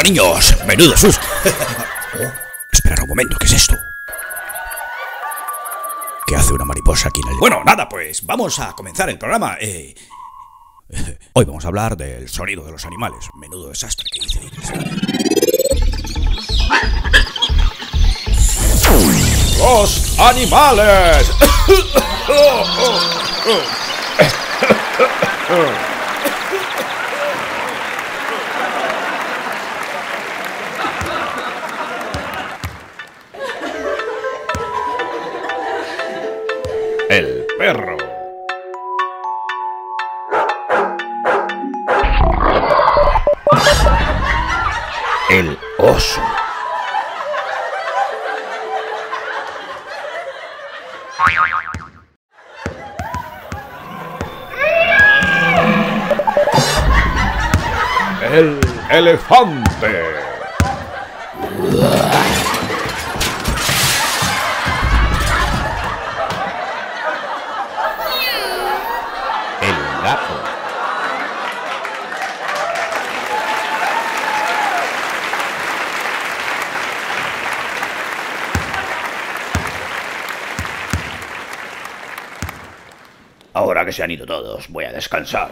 Hola niños, menudo susto. Esperad un momento, ¿qué es esto? ¿Qué hace una mariposa aquí en el...? Bueno, nada, pues vamos a comenzar el programa. Hoy vamos a hablar del sonido de los animales. Menudo desastre que hice. ¡Los animales! El perro. El oso. El elefante. El gato. Ahora que se han ido todos, voy a descansar.